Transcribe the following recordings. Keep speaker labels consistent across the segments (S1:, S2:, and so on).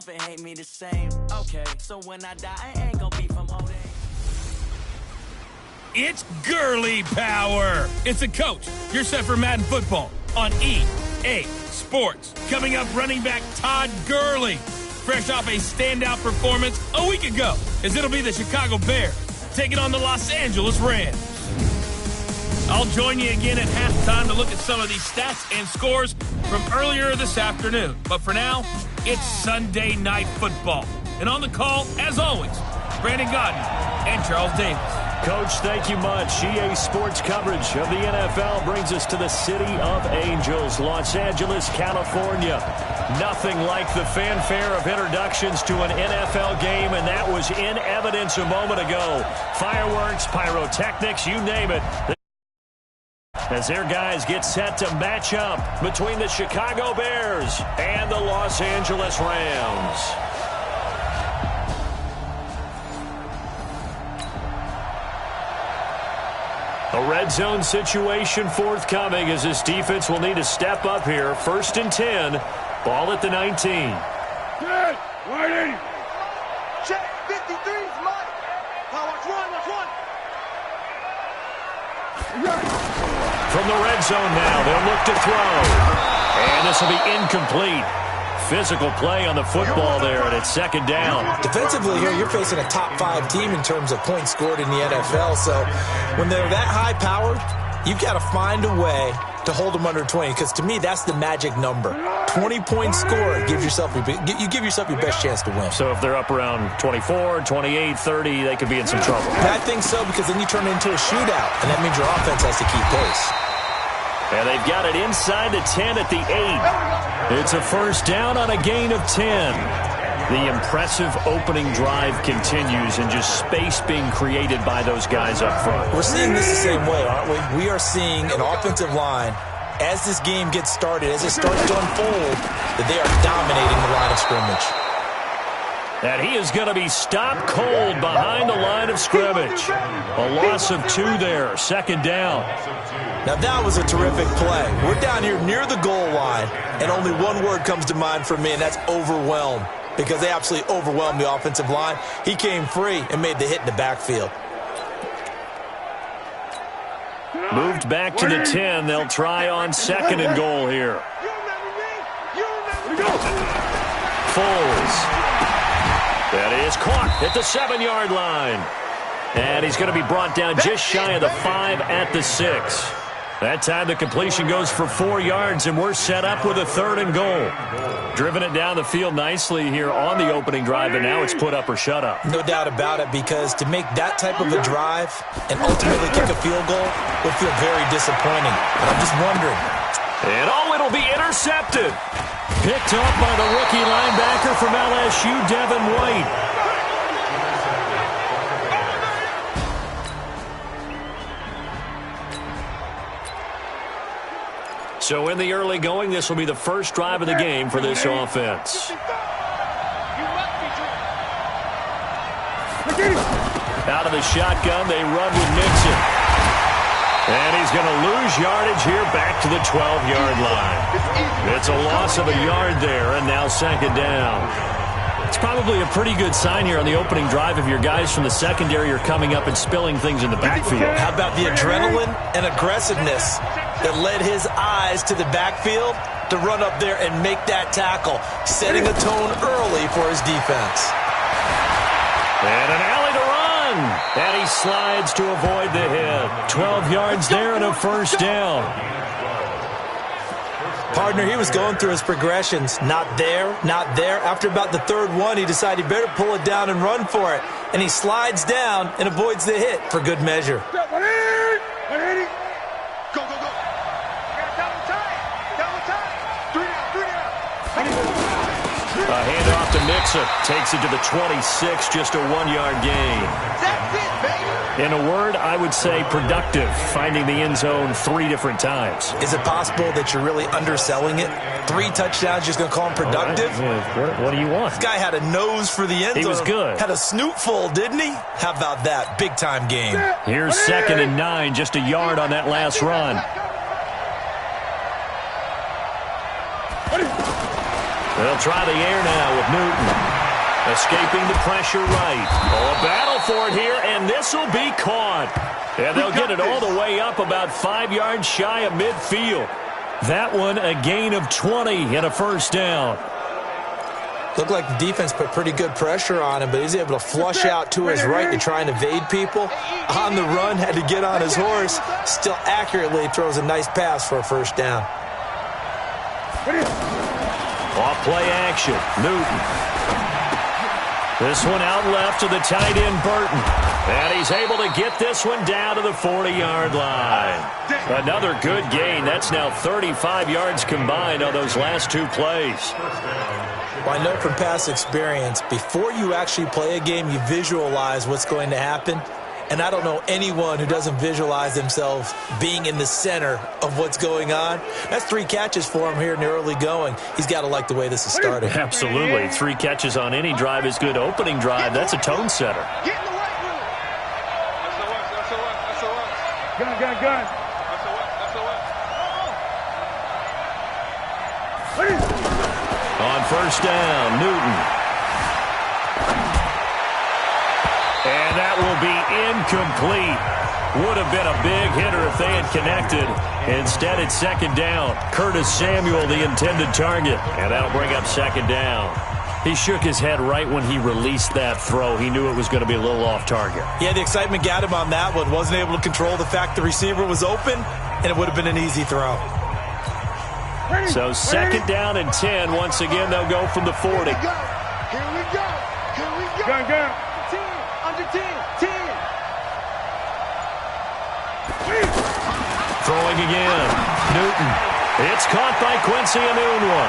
S1: love and hate me the same. Okay, so when I die, I ain't gonna be from old age.
S2: It's girly power. It's a coach. You're set for Madden football on EA Sports. Coming up, running back Todd Gurley, fresh off a standout performance a week ago, as it'll be the Chicago Bears taking on the Los Angeles Rams. I'll join you again at halftime to look at some of these stats and scores from earlier this afternoon. But for now, it's Sunday Night Football. And on the call, as always, Brandon Godden and Charles Davis.
S3: Coach, thank you much. EA Sports coverage of the NFL brings us to the City of Angels, Los Angeles, California. Nothing like the fanfare of introductions to an NFL game, and that was in evidence a moment ago. Fireworks, pyrotechnics, you name it. As their guys get set to match up between the Chicago Bears and the Los Angeles Rams. A red zone situation forthcoming as this defense will need to step up here. 1st and 10. Ball at the 19.
S4: Good. Waiting. Check. 53 is mine. Watch one.
S3: From the red zone now, they'll look to throw. And this will be incomplete. Physical play on the football there, and it's 2nd down.
S5: Defensively here, you're facing a top 5 team in terms of points scored in the NFL. So when they're that high-powered, you've got to find a way to hold them under 20, because to me, that's the magic number. 20 points scored, you give yourself your best chance to win.
S3: So if they're up around 24, 28, 30, they could be in some trouble.
S5: I think so, because then you turn it into a shootout, and that means your offense has to keep pace.
S3: And they've got it inside the 10 at the 8. It's a 1st down on a gain of 10. The impressive opening drive continues, and just space being created by those guys up front.
S5: We're seeing this the same way, aren't we? We are seeing an offensive line, as this game gets started, as it starts to unfold, that they are dominating the line of scrimmage.
S3: And he is going to be stopped cold behind the line of scrimmage. A loss of 2 there, 2nd down.
S5: Now that was a terrific play. We're down here near the goal line, and only one word comes to mind for me, and that's overwhelmed, because they absolutely overwhelmed the offensive line. He came free and made the hit in the backfield.
S3: Moved back to the 10. They'll try on 2nd and goal here. Foles. That is caught at the 7-yard line. And he's going to be brought down just shy of the 5 at the 6. That time the completion goes for 4 yards, and we're set up with a 3rd and goal. Driven it down the field nicely here on the opening drive, and now it's put up or shut up.
S5: No doubt about it, because to make that type of a drive and ultimately kick a field goal would feel very disappointing. But I'm just wondering.
S3: And it'll be intercepted. Picked up by the rookie linebacker from LSU, Devin White. So in the early going, this will be the first drive of the game for this offense. Out of the shotgun, they run with Mixon. And he's going to lose yardage here back to the 12-yard line. It's a loss of a yard there, and now 2nd down. It's probably a pretty good sign here on the opening drive if your guys from the secondary are coming up and spilling things in the backfield.
S5: How about the adrenaline and aggressiveness that led his eyes to the backfield to run up there and make that tackle, setting a tone early for his defense.
S3: And an alley to run. And he slides to avoid the hit. 12 yards there and a 1st down.
S5: Partner, he was going through his progressions. Not there, not there. After about the 3rd one, he decided he better pull it down and run for it. And he slides down and avoids the hit for good measure.
S3: A handoff to Mixon. Takes it to the 26, just a 1-yard gain.
S4: That's it, baby.
S3: In a word, I would say productive, finding the end zone 3 different times.
S5: Is it possible that you're really underselling it? 3 touchdowns, just going to call him productive?
S3: Right. What do you want?
S5: This guy had a nose for the end zone.
S3: He was good.
S5: Had a snoot full, didn't he? How about that? Big-time game.
S3: Here's 2nd and 9, just a yard on that last run. They'll try the air now with Newton. Escaping the pressure right. Oh, a battle for it here, and this will be caught. And they'll get it all the way up about 5 yards shy of midfield. That one a gain of 20 and a first down.
S5: Looked like the defense put pretty good pressure on him, but he's able to flush out to his right to try and evade people. On the run, had to get on his horse. Still accurately throws a nice pass for a first down.
S3: Off play action. Newton. This one out left to the tight end, Burton. And he's able to get this one down to the 40-yard line. Another good gain. That's now 35 yards combined on those last 2 plays.
S5: Well, I know from past experience, before you actually play a game, you visualize what's going to happen. And I don't know anyone who doesn't visualize themselves being in the center of what's going on. That's 3 catches for him here in the early going. He's got to like the way this is starting.
S3: Absolutely. 3 catches on any drive is good opening drive. That's a tone setter.
S4: Get in the right room. That's the work. Gun.
S3: On first down, Newton. And that will be incomplete. Would have been a big hitter if they had connected. Instead, it's second down. Curtis Samuel, the intended target. And that'll bring up second down. He shook his head right when he released that throw. He knew it was going to be a little off target.
S5: Yeah, the excitement got him on that one. Wasn't able to control the fact the receiver was open, and it would have been an easy throw.
S3: So second down and 10. Once again, they'll go from the 40.
S4: Here we go. Gun. 10, under 10.
S3: Throwing again. Newton. It's caught by Quincy Enunwa.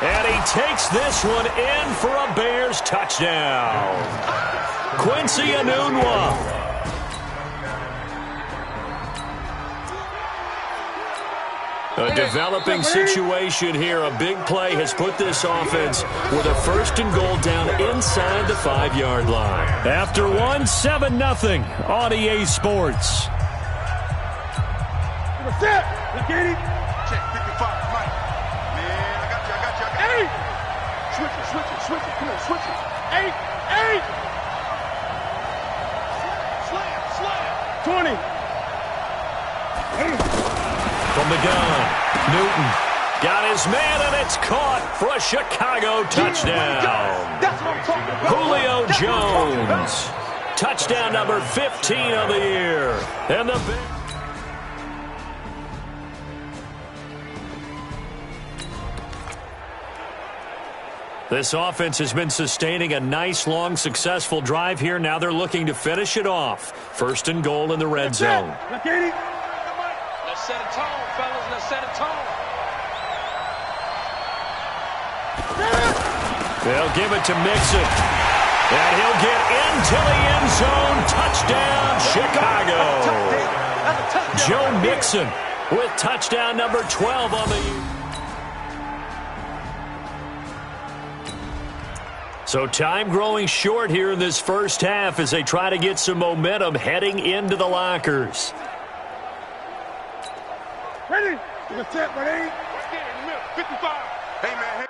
S3: And he takes this one in for a Bears touchdown. Quincy Enunwa. A developing situation here. A big play has put this offense with a first and goal down inside the 5-yard line. After one, 7-0 on EA Sports.
S4: Set. Let's get it. Check 55, Mike. Man, I got you. Hey! Switch it. Come on, switch it. 8. Slam. 20.
S3: From the gun, Newton got his man, and it's caught for a Chicago touchdown.
S4: That's what I'm talking about.
S3: Julio Jones. Touchdown number 15 of the year. And the This offense has been sustaining a nice, long, successful drive here. Now they're looking to finish it off. First and goal in the red zone.
S4: Let's get it. Let's set a tone, fellas. Let's set a tone.
S3: They'll give it to Mixon. And he'll get into the end zone. Touchdown, Chicago. Joe Mixon with touchdown number 12 on the year. So time growing short here in this first half as they try to get some momentum heading into the lockers.
S4: Ready? Let's set, ready? 55. Hey, man. Hey.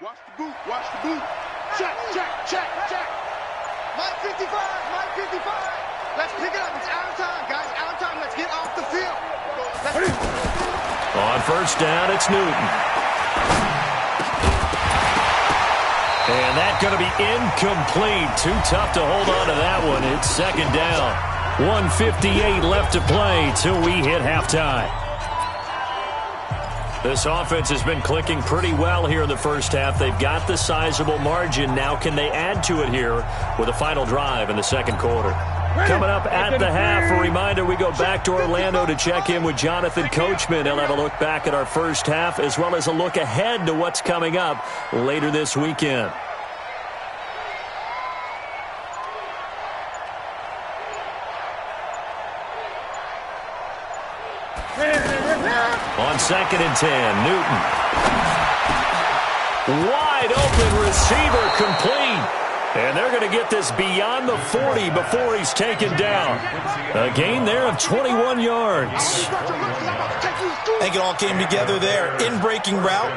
S4: Watch the boot. Check. Mike 55. Let's pick it up. It's out of time, guys. Out of time. Let's get off the field.
S3: On first down, it's Newton. And that's going to be incomplete. Too tough to hold on to that one. It's second down. 1:58 left to play till we hit halftime. This offense has been clicking pretty well here in the first half. They've got the sizable margin. Now can they add to it here with a final drive in the second quarter? Coming up at the half, a reminder, we go back to Orlando to check in with Jonathan Coachman. He'll have a look back at our first half as well as a look ahead to what's coming up later this weekend. On 2nd and 10, Newton. Wide open receiver complete. And they're going to get this beyond the 40 before he's taken down. A gain there of 21 yards.
S5: I think it all came together there. In-breaking route,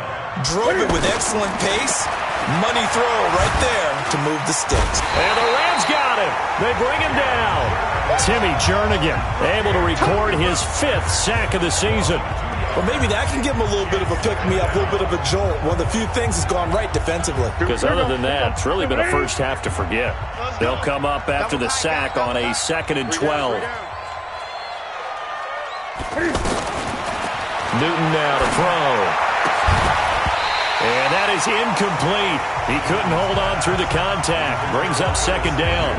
S5: drove it with excellent pace. Money throw right there to move the sticks.
S3: And the Rams got him. They bring him down. Timmy Jernigan able to record his 5th sack of the season.
S5: Well, maybe that can give him a little bit of a pick-me-up, a little bit of a jolt. One of the few things that's gone right defensively.
S3: Because other than that, it's really been a first half to forget. They'll come up after the sack on a 2nd and 12. Newton now to throw. And that is incomplete. He couldn't hold on through the contact. Brings up 2nd down.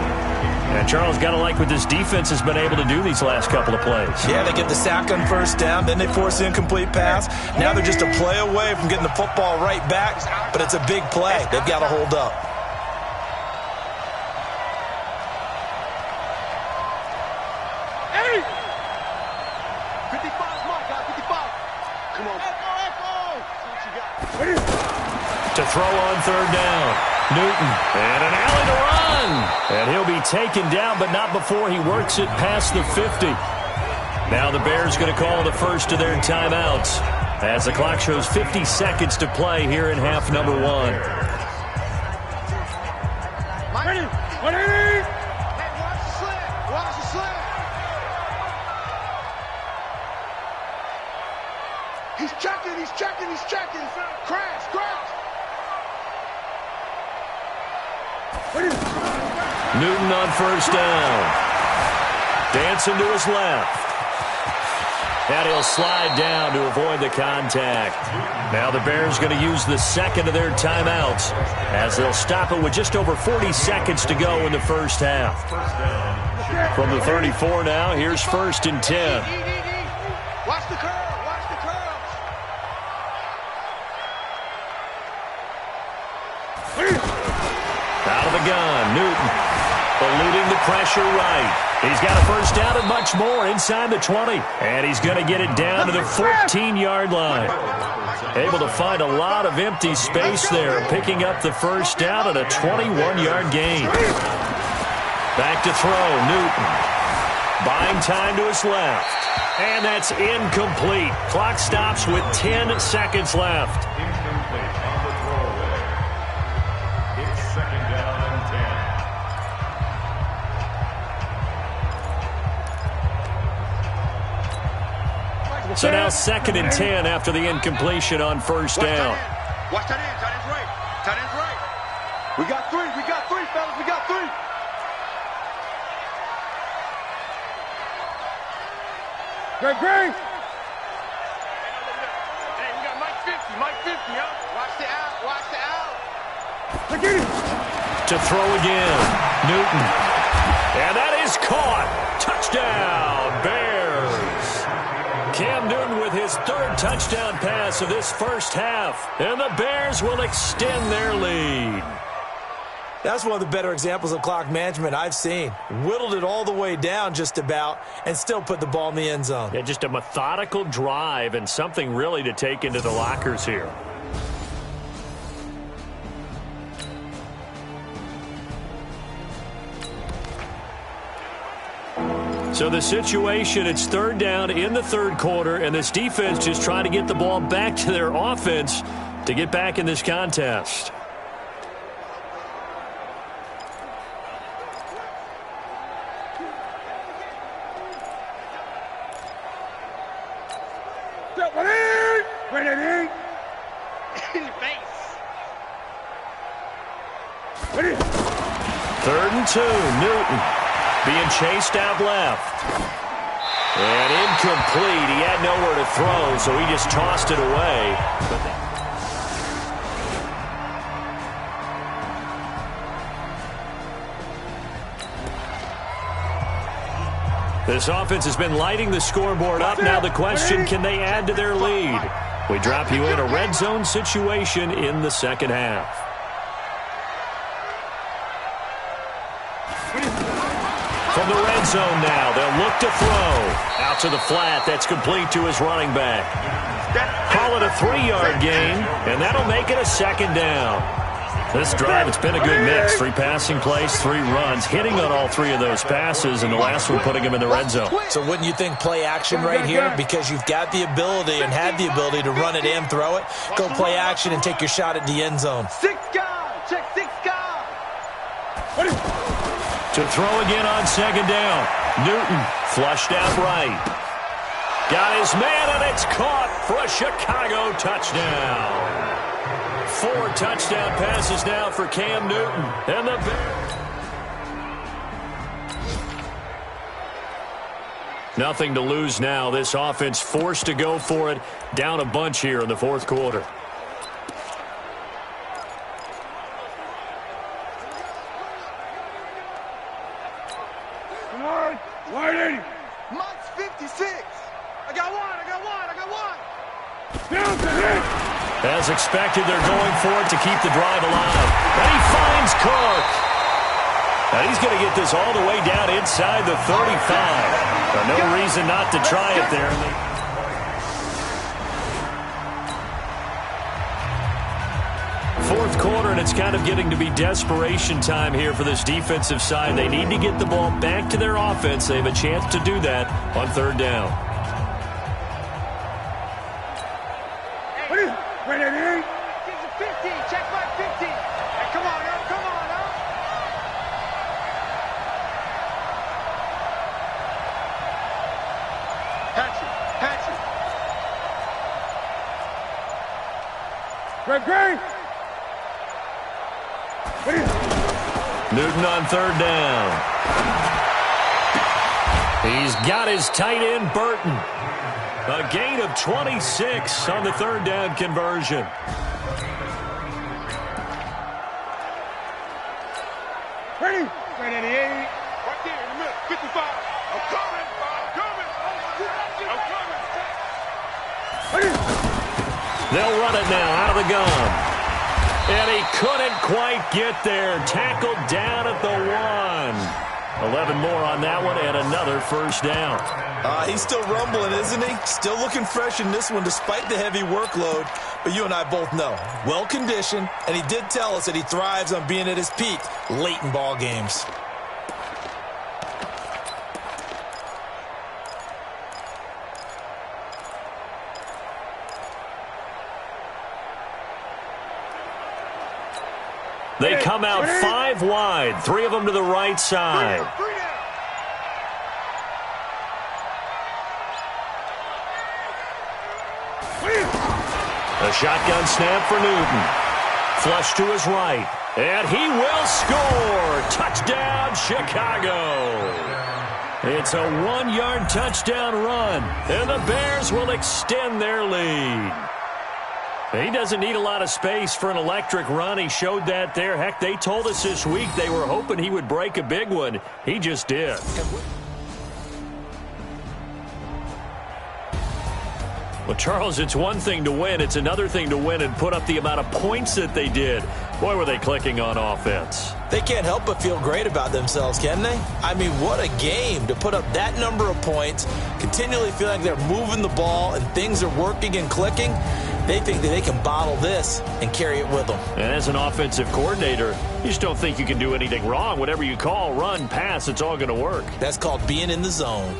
S3: And Charles, got to like what this defense has been able to do these last couple of plays.
S5: Yeah, they get the sack on 1st down, then they force the incomplete pass. Now they're just a play away from getting the football right back, but it's a big play. They've got to hold up.
S4: Hey! 55 is my guy, 55. Come on. Echo. See what you got.
S3: To throw on 3rd down. Newton, and an alley to run. And he'll be taken down, but not before he works it past the 50. Now the Bears going to call the first of their timeouts as the clock shows 50 seconds to play here in half number 1.
S4: Ready. Hey, watch the slant. Watch the slant. He's checking. Crash.
S3: Newton on 1st down. Dancing to his left. And he'll slide down to avoid the contact. Now the Bears going to use the 2nd of their timeouts as they'll stop it with just over 40 seconds to go in the first half. From the 34 now, here's 1st and 10.
S4: Watch the curve.
S3: Out of the gun, Newton eluding the pressure right. He's got a 1st down and much more inside the 20. And he's going to get it down to the 14-yard line. Able to find a lot of empty space there, picking up the 1st down at a 21-yard gain. Back to throw, Newton. Buying time to his left. And that's incomplete. Clock stops with 10 seconds left. So now 2nd and 10 after the incompletion on 1st down.
S4: Watch that end. Tight end's right. We got three, fellas. We got 3. Great. Hey, we got Mike 50, yo. Watch the out. Look at it.
S3: To throw again, Newton. And that is caught. Touchdown, Bears. Cam Newton with his 3rd touchdown pass of this first half. And the Bears will extend their lead.
S5: That's one of the better examples of clock management I've seen. Whittled it all the way down just about and still put the ball in the end zone.
S3: Yeah, just a methodical drive and something really to take into the lockers here. So the situation, it's 3rd down in the 3rd quarter, and this defense just trying to get the ball back to their offense to get back in this contest.
S4: Ready.
S3: 3rd and 2, Newton. Being chased out left. And incomplete. He had nowhere to throw, so he just tossed it away. This offense has been lighting the scoreboard up. Now the question, can they add to their lead? We drop you in a red zone situation in the 2nd half. From the red zone now, they'll look to throw. Out to the flat, that's complete to his running back. Call it a 3-yard gain, and that'll make it a 2nd down. This drive, it's been a good mix. 3 passing plays, 3 runs, hitting on all 3 of those passes, and the last one putting him in the red zone.
S5: So wouldn't you think play action right here? Because you've got the ability and had the ability to run it and throw it. Go play action and take your shot at the end zone.
S4: 6 guys. Check 6 guys.
S3: To throw again on second down. Newton flushed out right. Got his man, and it's caught for a Chicago touchdown. 4 touchdown passes now for Cam Newton. And the Bears. Nothing to lose now. This offense forced to go for it. Down a bunch here in the fourth quarter.
S4: Waiting. Mike's 56. I got one. Down to hit.
S3: As expected, they're going for it to keep the drive alive. And he finds Cook. And he's going to get this all the way down inside the 35. No reason not to try it there. Fourth quarter, and it's kind of getting to be desperation time here for this defensive side. They need to get the ball back to their offense. They have a chance to do that on third down.
S4: Ready, ready. Get to 50. Check my 50. Hey, come on, up. Patch it. Great.
S3: Newton on third down. He's got his tight end, Burton. A gain of 26 on the third down conversion.
S4: Ready, 80. Right there in the middle, 55. I'm coming.
S3: They'll run it now out of the gun. And he couldn't quite get there. Tackled down at the 1. 11 more on that one and another first down.
S5: He's still rumbling, isn't he? Still looking fresh in this one despite the heavy workload. But you and I both know, well-conditioned, and he did tell us that he thrives on being at his peak late in ball games.
S3: They come out 5 wide, 3 of them to the right side. A shotgun snap for Newton. Flush to his right. And he will score. Touchdown, Chicago. It's a 1-yard touchdown run. And the Bears will extend their lead. He doesn't need a lot of space for an electric run. He showed that there. Heck, they told us this week they were hoping he would break a big one. He just did. Well, Charles, it's one thing to win. It's another thing to win and put up the amount of points that they did. Boy, were they clicking on offense.
S5: They can't help but feel great about themselves, can they? I mean, what a game to put up that number of points, continually feeling like they're moving the ball and things are working and clicking. They think that they can bottle this and carry it with them.
S3: And as an offensive coordinator, you just don't think you can do anything wrong. Whatever you call, run, pass, it's all going to work.
S5: That's called being in the zone.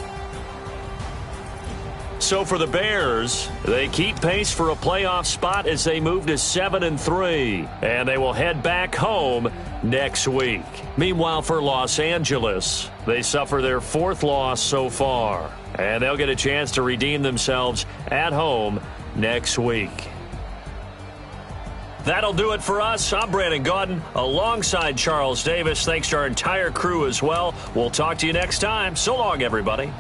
S3: So for the Bears, they keep pace for a playoff spot as they move to 7-3. And they will head back home next week. Meanwhile, for Los Angeles, they suffer their 4th loss so far. And they'll get a chance to redeem themselves at home next week. That'll do it for us. I'm Brandon Gaudin alongside Charles Davis. Thanks to our entire crew as well. We'll talk to you next time. So long, everybody.